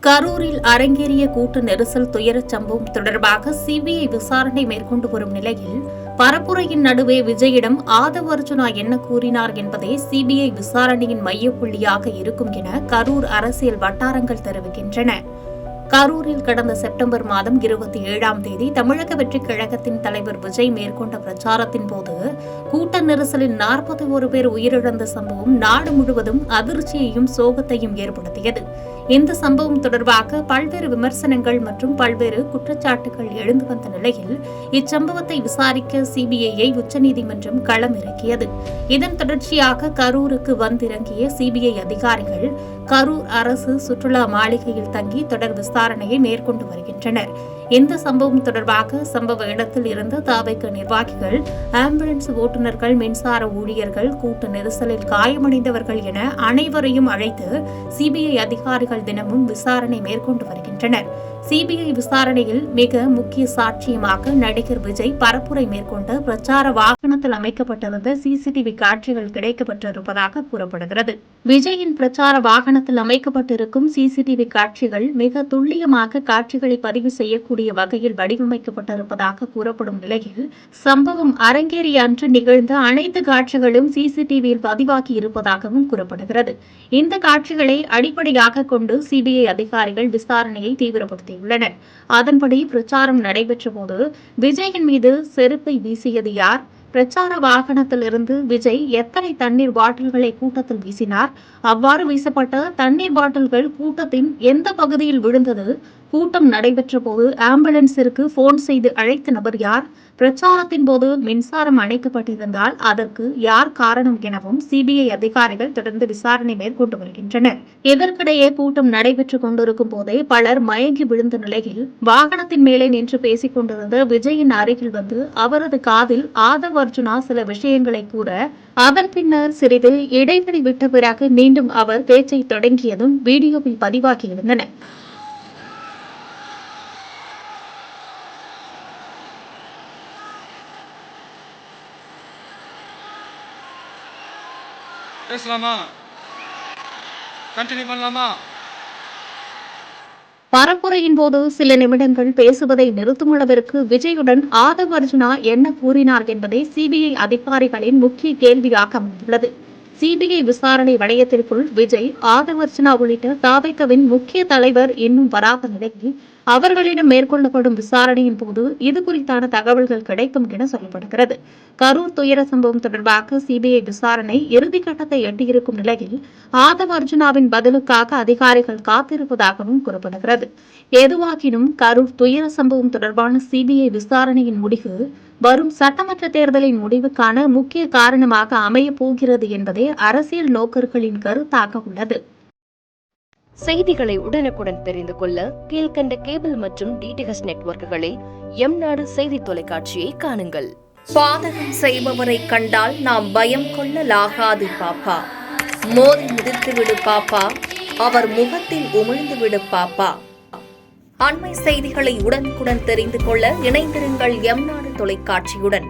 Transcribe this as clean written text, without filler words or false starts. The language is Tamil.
கரூரில் அரங்கேறிய கூட்ட நெரிசல் துயரச் சம்பவம் தொடர்பாக சிபிஐ விசாரணை மேற்கொண்டு வரும் நிலையில் பரப்புரையின் நடுவே விஜயிடம் ஆதவ் அர்ஜுனா என்ன கூறினார் என்பதே சிபிஐ விசாரணையின் மையப்புள்ளியாக இருக்கும் என கரூர் அரசியல் வட்டாரங்கள் தெரிவிக்கின்றன. கரூரில் கடந்த செப்டம்பர் மாதம் 27ஆம் தேதி தமிழக வெற்றிக் கழகத்தின் தலைவர் விஜய் மேற்கொண்ட பிரச்சாரத்தின் போது கூட்ட நெரிசலில் 41 பேர் உயிரிழந்த சம்பவம் நாடு முழுவதும் அதிர்ச்சியையும் சோகத்தையும் ஏற்படுத்தியது. இந்த சம்பவம் தொடர்பாக பல்வேறு விமர்சனங்கள் மற்றும் பல்வேறு குற்றச்சாட்டுகள் எழுந்து வந்த நிலையில் இச்சம்பவத்தை விசாரிக்க சிபிஐயை உச்சநீதிமன்றம் களமிறக்கியது. இதன் தொடர்ச்சியாக கரூருக்கு வந்திறங்கிய சிபிஐ அதிகாரிகள் கரூர் அரசு சுற்றுலா மாளிகையில் தங்கி தொடர் விசாரணையை மேற்கொண்டு வருகின்றனர். இந்த சம்பவம் தொடர்பாக சம்பவ இடத்தில் இருந்த தவிக நிர்வாகிகள், ஆம்புலன்ஸ் ஓட்டுநர்கள், மின்சார ஊழியர்கள், கூட்ட நெரிசலில் காயமடைந்தவர்கள் என அனைவரையும் அழைத்து சிபிஐ அதிகாரிகள் தினமும் விசாரணை மேற்கொண்டு வருகின்றனர். சிபிஐ விசாரணையில் மிக முக்கிய சாட்சியமாக நடிகர் விஜய் பரப்புரை மேற்கொண்ட பிரச்சார வாகனத்தில் அமைக்கப்பட்டிருந்த சிசிடிவி காட்சிகள் கிடைக்கப்பட்டிருப்பதாக கூறப்படுகிறது. விஜயின் பிரச்சார வாகனத்தில் அமைக்கப்பட்டிருக்கும் சிசிடிவி காட்சிகள் மிக துல்லியமாக காட்சிகளை பதிவு செய்யக்கூடிய வகையில் வடிவமைக்கப்பட்டிருப்பதாக கூறப்படும் நிலையில் சம்பவம் அரங்கேறிய அன்று நிகழ்ந்த அனைத்து காட்சிகளும் சிசிடிவியில் பதிவாகி இருப்பதாகவும் கூறப்படுகிறது. இந்த காட்சிகளை அடிப்படையாக கொண்டு சிபிஐ அதிகாரிகள் விசாரணையை தீவிரப்படுத்தியுள்ளனர். அதன்படி பிரச்சாரம் நடைபெற்ற போது விஜயின் மீது செருப்பை வீசியது யார்? பிரச்சார வாகனத்தில் இருந்து விஜய் எத்தனை தண்ணீர் பாட்டில்களை கூட்டத்தில் வீசினார்? அவ்வாறு வீசப்பட்ட தண்ணீர் பாட்டில்கள் கூட்டத்தின் எந்த பகுதியில் விழுந்தது? கூட்டம் நடைபெற்ற போது ஆம்புலன்ஸிற்கு போன் செய்து அழைத்த நபர் யார்? பிரச்சாரத்தின் போது மின்சாரம் அணைக்கப்பட்டிருந்தால் அதற்கு யார் காரணம் எனவும் சிபிஐ அதிகாரிகள் தொடர்ந்து விசாரணை மேற்கொண்டு வருகின்றனர். இதற்கிடையே கூட்டம் நடைபெற்றுக் கொண்டிருக்கும் போதே பலர் மயங்கி விழுந்த நிலையில் வாகனத்தின் மேலே நின்று பேசிக் கொண்டிருந்த விஜயின் அருகில் வந்து அவரது காதில் ஆதவ் அர்ஜுனா சில விஷயங்களை கூற, அதன் பின்னர் சிறிது இடைவெளி விட்ட பிறகு மீண்டும் அவர் பேச்சை தொடங்கியதும் வீடியோவில் பதிவாகியிருந்தன. பேசலாமா? கண்டினியூ பண்ணலாமா? பரப்புரையின் போது சில நிமிடங்கள் பேசுவதை நிறுத்தும் அளவிற்கு விஜயுடன் ஆதவ் அர்ஜுனா என்ன கூறினார் என்பதே சிபிஐ அதிகாரிகளின் முக்கிய கேள்வியாக அமைந்துள்ளது. சிபிஐ விசாரணை வளையத்திற்குள் விஜய், ஆதவ் அர்ஜுனா உள்ளிட்ட தவிகவின் முக்கிய தலைவர் இன்னும் வராத நிலையில் அவர்களிடம் மேற்கொள்ளப்படும் விசாரணையின் போது இது குறித்தான தகவல்கள் கிடைக்கும் என சொல்லப்படுகிறது. கரூர் துயர சம்பவம் தொடர்பாக சிபிஐ விசாரணை இறுதிக்கட்டத்தை எட்டியிருக்கும் நிலையில் ஆதவ் அர்ஜுனாவின் பதிலுக்காக அதிகாரிகள் காத்திருப்பதாகவும் கூறப்படுகிறது. எதுவாகினும் கரூர் துயர சம்பவம் தொடர்பான சிபிஐ விசாரணையின் முடிவு வரும் சட்டமன்ற தேர்தலின் முடிவுக்கான முக்கிய காரணமாக அமையப் போகிறது என்பதே அரசியல் நோக்கர்களின் கருத்தாக உள்ளது. செய்திகளை உடனுக்குடன் தெரிந்து கொள்ள கீழ்கண்ட கேபிள் மற்றும் டிடிஎச் நெட்வொர்க்குகளில் எம்நாடு செய்தி தொலைக்காட்சியை காணுங்கள். பாதகம் செய்பவரை கண்டால் நாம் பயம் கொள்ளலாகாது பாப்பா. மோதி மிதித்துவிடு பாப்பா, அவர் முகத்தில் உமிழ்ந்துவிடு பாப்பா. அண்மை செய்திகளை உடனுக்குடன் தெரிந்து கொள்ள இணைந்திருங்கள் எம்நாடு தொலைக்காட்சியுடன்.